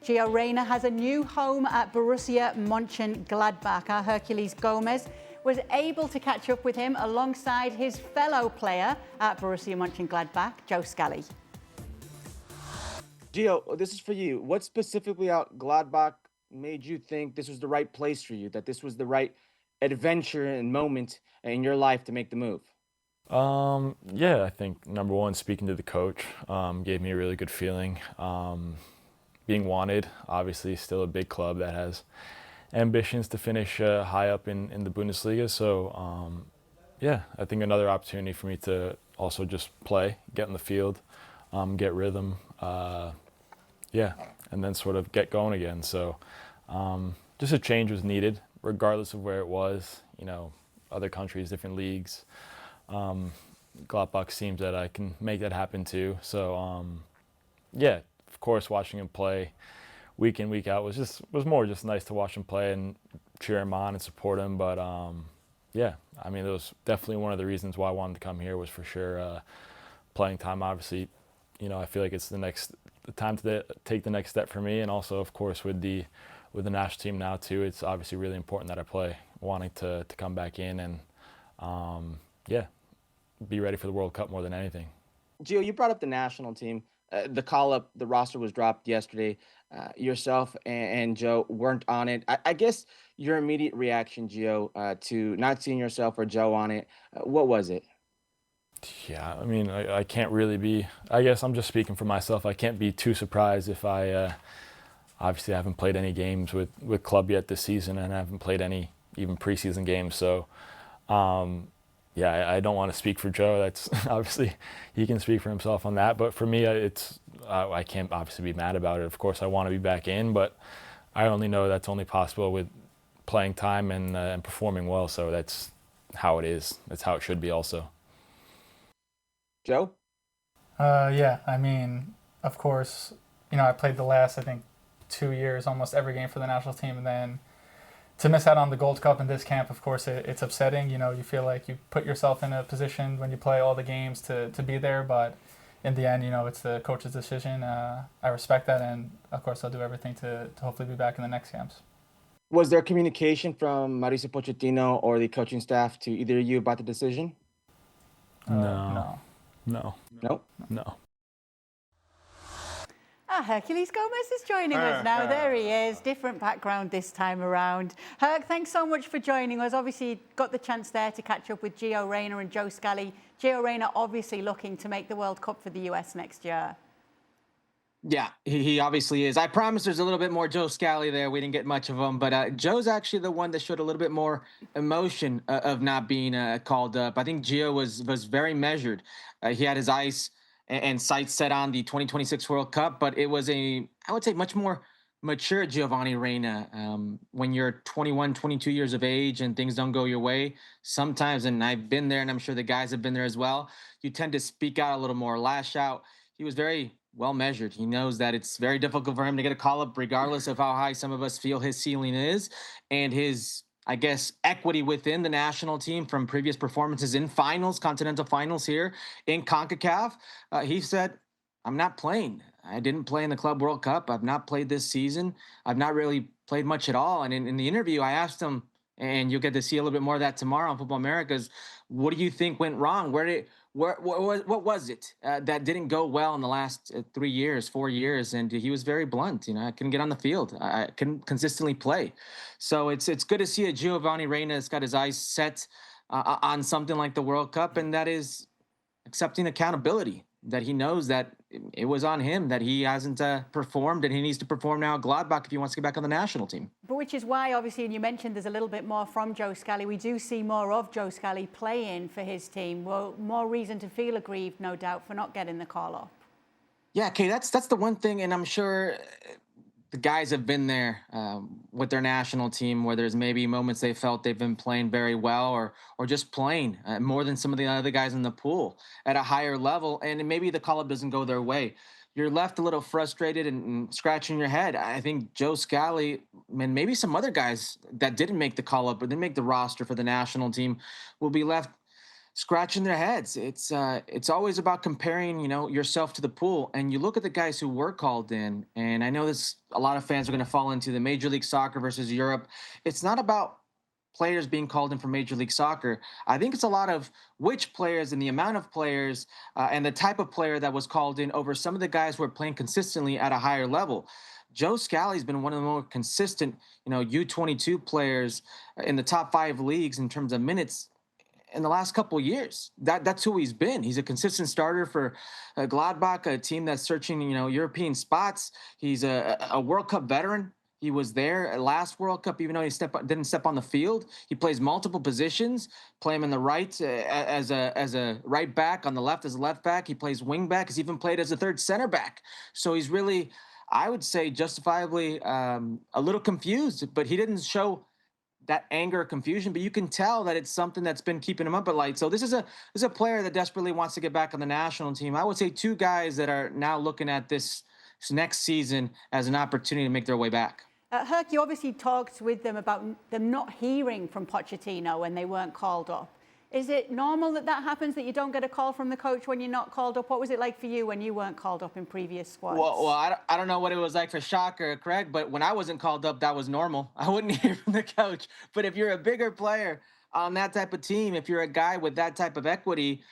Gio Reyna has a new home at Borussia Monchengladbach. Our Herculez Gomez was able to catch up with him alongside his fellow player at Borussia Monchengladbach, Joe Scally. Gio, this is for you. What specifically out Gladbach made you think this was the right place for you, that this was the right adventure and moment in your life to make the move? Yeah, I think number one, speaking to the coach, gave me a really good feeling. Being wanted, obviously, still a big club that has ambitions to finish high up in the Bundesliga. So, yeah, I think another opportunity for me to also just play, get in the field, get rhythm, yeah, and then sort of get going again. So, just a change was needed, regardless of where it was. You know, other countries, different leagues. Gladbach seems that I can make that happen too. So, yeah, of course, watching him play week in, week out was more just nice to watch him play and cheer him on and support him. But yeah, I mean, it was definitely one of the reasons why I wanted to come here was for sure playing time. Obviously, you know, I feel like it's the time to take the next step for me, and also, of course, with the national team now too. It's obviously really important that I play, wanting to come back in and yeah, be ready for the World Cup more than anything. Gio, you brought up the national team. The call-up, the roster was dropped yesterday. Yourself and Joe weren't on it. I guess your immediate reaction, Gio, to not seeing yourself or Joe on it, what was it? Yeah, I mean, I can't really be, I guess I'm just speaking for myself. I can't be too surprised if obviously I haven't played any games with club yet this season, and I haven't played any even preseason games. So, yeah, I don't want to speak for Joe. That's obviously he can speak for himself on that. But for me, I can't obviously be mad about it. Of course, I want to be back in, but I only know that's only possible with playing time and performing well. So that's how it is. That's how it should be also. Joe? Yeah, I mean, of course, you know, I played the last, I think, 2 years, almost every game for the national team, and then to miss out on the Gold Cup in this camp, of course, it's upsetting. You know, you feel like you put yourself in a position when you play all the games to be there, but in the end, you know, it's the coach's decision. I respect that, and of course, I'll do everything to hopefully be back in the next camps. Was there communication from Mauricio Pochettino or the coaching staff to either of you about the decision? No. No? Herculez Gomez is joining us now. There he is. Different background this time around. Herc, thanks so much for joining us. Obviously, got the chance there to catch up with Gio Reyna and Joe Scally. Gio Reyna obviously looking to make the World Cup for the US next year. Yeah, he obviously is. I promise there's a little bit more Joe Scally there. We didn't get much of him, but Joe's actually the one that showed a little bit more emotion of not being called up. I think Gio was very measured. He had his eyes and sights set on the 2026 World Cup, but it was I would say, much more mature Giovanni Reyna. When you're 21, 22 years of age and things don't go your way, sometimes, and I've been there and I'm sure the guys have been there as well, you tend to speak out a little more, lash out. He was very well measured. He knows that it's very difficult for him to get a call up, regardless of how high some of us feel his ceiling is, and his, I guess, equity within the national team from previous performances in finals, continental finals here in CONCACAF. He said, I'm not playing. I didn't play in the Club World Cup. I've not played this season. I've not really played much at all. And in the interview, I asked him, and you'll get to see a little bit more of that tomorrow on Football Americas, what do you think went wrong? What was it that didn't go well in the last 3 years, 4 years? And he was very blunt. You know, I couldn't get on the field. I couldn't consistently play. So it's good to see a Giovanni Reyna has got his eyes set on something like the World Cup, and that is accepting accountability, that he knows that it was on him, that he hasn't performed, and he needs to perform now at Gladbach if he wants to get back on the national team. But which is why, obviously, and you mentioned there's a little bit more from Joe Scally. We do see more of Joe Scally playing for his team. Well, more reason to feel aggrieved, no doubt, for not getting the call up. Yeah, okay, that's the one thing, and I'm sure the guys have been there with their national team where there's maybe moments they felt they've been playing very well or just playing more than some of the other guys in the pool at a higher level, and maybe the call-up doesn't go their way. You're left a little frustrated and scratching your head. I think Joe Scally and maybe some other guys that didn't make the call-up or didn't make the roster for the national team will be left scratching their heads. It's always about comparing, yourself to the pool. And you look at the guys who were called in, and I know this a lot of fans are going to fall into the Major League Soccer versus Europe. It's not about players being called in for Major League Soccer. I think it's a lot of which players and the amount of players and the type of player that was called in over some of the guys who are playing consistently at a higher level. Joe Scally's been one of the more consistent, U22 players in the top 5 leagues in terms of minutes in the last couple of years. That's who he's been. He's a consistent starter for Gladbach, a team that's searching, European spots. He's a World Cup veteran. He was there at last World Cup, even though he didn't step on the field. He plays multiple positions. Play him in the right as a right back, on the left as a left back. He plays wing back. He's even played as a third center back. So he's really, I would say, justifiably a little confused. But he didn't show that anger or confusion, but you can tell that it's something that's been keeping him up at light. So this is a player that desperately wants to get back on the national team. I would say 2 guys that are now looking at this next season as an opportunity to make their way back. Herc, you obviously talked with them about them not hearing from Pochettino when they weren't called up. Is it normal that happens, that you don't get a call from the coach when you're not called up? What was it like for you when you weren't called up in previous squads? Well, I don't know what it was like for Shock or Craig, but when I wasn't called up, that was normal. I wouldn't hear from the coach. But if you're a bigger player on that type of team, if you're a guy with that type of equity,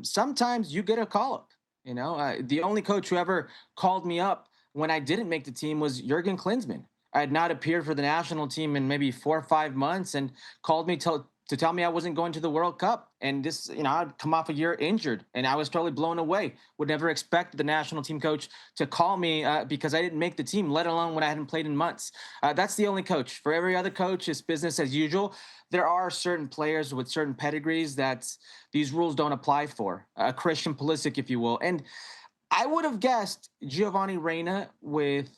sometimes you get a call up. The only coach who ever called me up when I didn't make the team was Jurgen Klinsmann. I had not appeared for the national team in maybe 4 or 5 months and called me to tell me I wasn't going to the World Cup. And this, I'd come off a year injured and I was totally blown away. Would never expect the national team coach to call me because I didn't make the team, let alone when I hadn't played in months. That's the only coach. For every other coach, it's business as usual. There are certain players with certain pedigrees that these rules don't apply for. Christian Pulisic, if you will. And I would have guessed Gio Reyna, with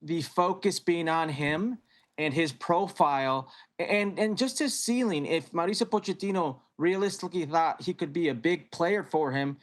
the focus being on him and his profile and just his ceiling. If Mauricio Pochettino realistically thought he could be a big player for him,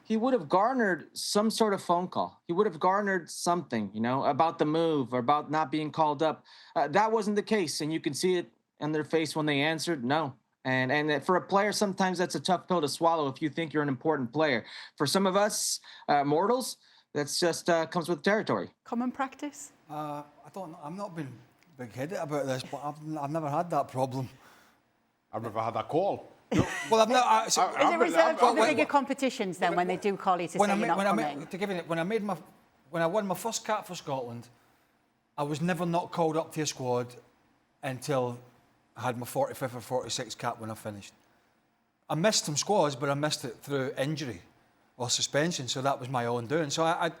he would have garnered some sort of phone call. He would have garnered something, about the move or about not being called up. That wasn't the case. And you can see it on their face when they answered no. And for a player, sometimes that's a tough pill to swallow if you think you're an important player. For some of us mortals, that's just comes with territory. Common practice? I don't know. I'm not being big-headed about this, but I've never had that problem. I've never had that call. No. Well, I've never. Is it reserved for the bigger competitions then when they do call you to say you're not coming? When I won my first cap for Scotland, I was never not called up to a squad until I had my 45th or 46th cap when I finished. I missed some squads, but I missed it through injury or suspension, so that was my own doing. So I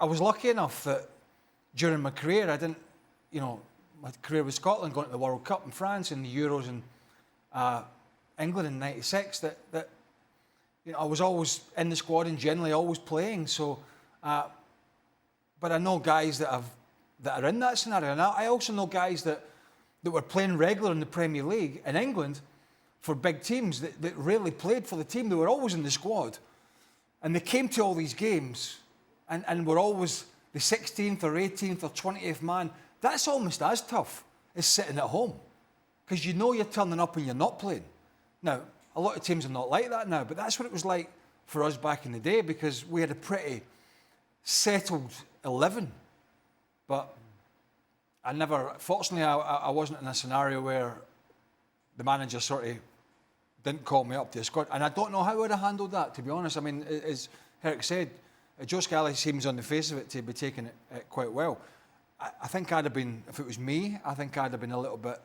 was lucky enough that during my career, I didn't, my career with Scotland, going to the World Cup in France and the Euros in England in '96, that I was always in the squad and generally always playing. So, but I know guys that are in that scenario, and I also know guys that were playing regular in the Premier League in England for big teams that rarely played for the team. They were always in the squad, and they came to all these games and were always the 16th or 18th or 20th man. That's almost as tough as sitting at home, because you're turning up and you're not playing. Now, a lot of teams are not like that now, but that's what it was like for us back in the day, because we had a pretty settled 11. But fortunately, I wasn't in a scenario where the manager sort of didn't call me up to the squad. And I don't know how I would have handled that, to be honest. I mean, as Herc said, Joe Scally seems on the face of it to be taking it quite well. I think I'd have been, if it was me, I think I'd have been a little bit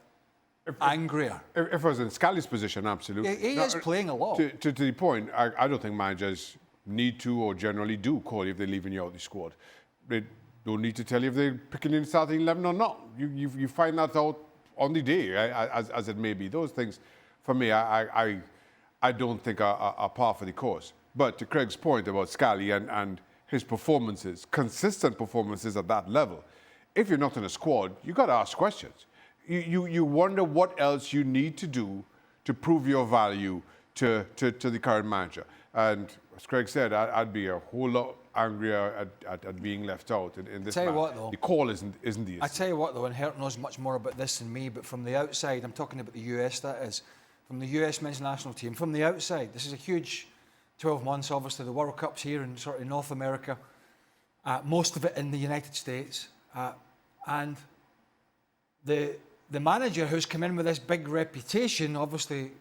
angrier. If I was in Scally's position, absolutely. He is playing a lot. To the point, I don't think managers need to or generally do call you if they're leaving you out of the squad. They don't need to tell you if they're picking in the starting 11 or not. You find that out on the day, as it may be. Those things, for me, I don't think are par for the course. But to Craig's point about Scally and his performances, consistent performances at that level, if you're not in a squad, you got to ask questions. You wonder what else you need to do to prove your value to the current manager. And as Craig said, I'd be a whole lot angrier at being left out in this match. Tell you what, though, the call isn't the issue. I tell you what, though, and Herc knows much more about this than me, but from the outside, I'm talking about the US, that is. from the US men's national team, from the outside. This is a huge 12 months, obviously. The World Cup's here in sort of North America, most of it in the United States. And the manager who's come in with this big reputation, obviously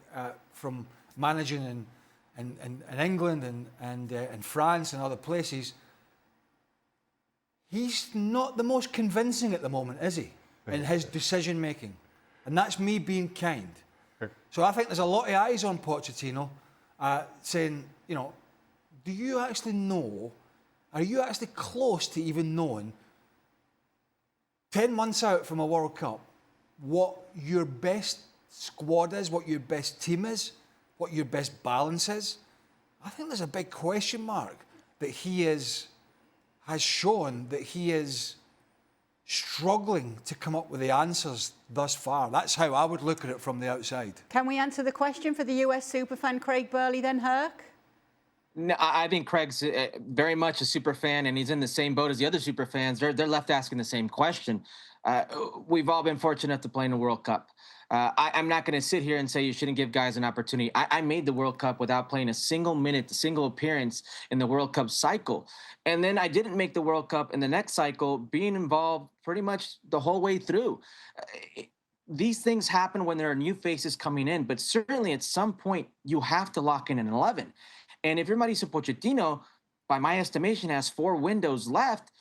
from managing in England and France and other places, he's not the most convincing at the moment, is he, in his decision making? And that's me being kind. So I think there's a lot of eyes on Pochettino saying, you know, do you actually know, are you actually close to even knowing 10 months out from a World Cup what your best squad is, what your best team is, what your best balance is? I think there's a big question mark that he has shown that he is struggling to come up with the answers thus far. That's how I would look at it from the outside. Can we answer the question for the US superfan Craig Burley then, Herc? No, I think Craig's very much a super fan, and he's in the same boat as the other super fans. They're left asking the same question. We've all been fortunate enough to play in the World Cup. I'm not going to sit here and say you shouldn't give guys an opportunity. I made the World Cup without playing a single minute, a single appearance in the World Cup cycle. And then I didn't make the World Cup in the next cycle, being involved pretty much the whole way through. These things happen when there are new faces coming in, but certainly at some point you have to lock in an 11. And if you're Mauricio Pochettino, by my estimation, has 4 windows left,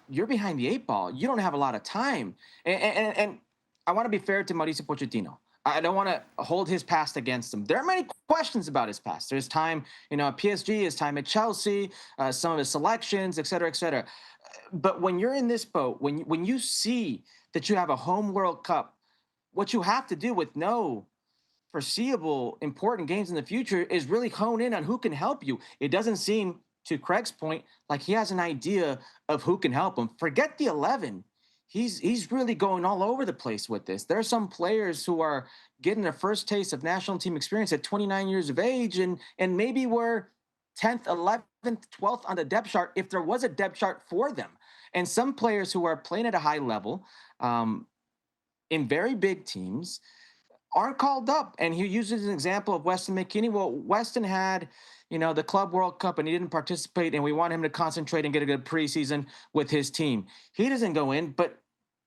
you're behind the 8 ball. You don't have a lot of time. And I want to be fair to Mauricio Pochettino. I don't want to hold his past against him. There are many questions about his past. There's time, at PSG, his time at Chelsea, some of his selections, et cetera, et cetera. But when you're in this boat, when you see that you have a home World Cup, what you have to do with no foreseeable important games in the future is really hone in on who can help you. It doesn't seem, to Craig's point, like he has an idea of who can help him. Forget the 11. He's really going all over the place with this. There are some players who are getting their first taste of national team experience at 29 years of age, and maybe were 10th, 11th, 12th on the depth chart if there was a depth chart for them. And some players who are playing at a high level in very big teams aren't called up. And he uses an example of Weston McKennie. Well, Weston had, the Club World Cup and he didn't participate, and we want him to concentrate and get a good preseason with his team. He doesn't go in, but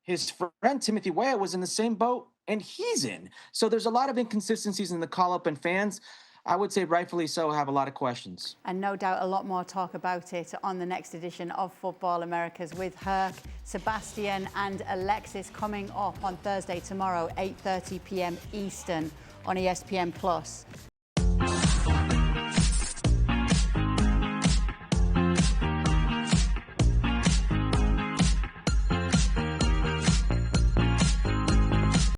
his friend Timothy Weah was in the same boat and he's in. So there's a lot of inconsistencies in the call-up, and fans, I would say rightfully so, have a lot of questions. And no doubt a lot more talk about it on the next edition of Football Americas with Herc, Sebastian and Alexis coming up on Thursday tomorrow, 8:30 p.m. Eastern on ESPN+.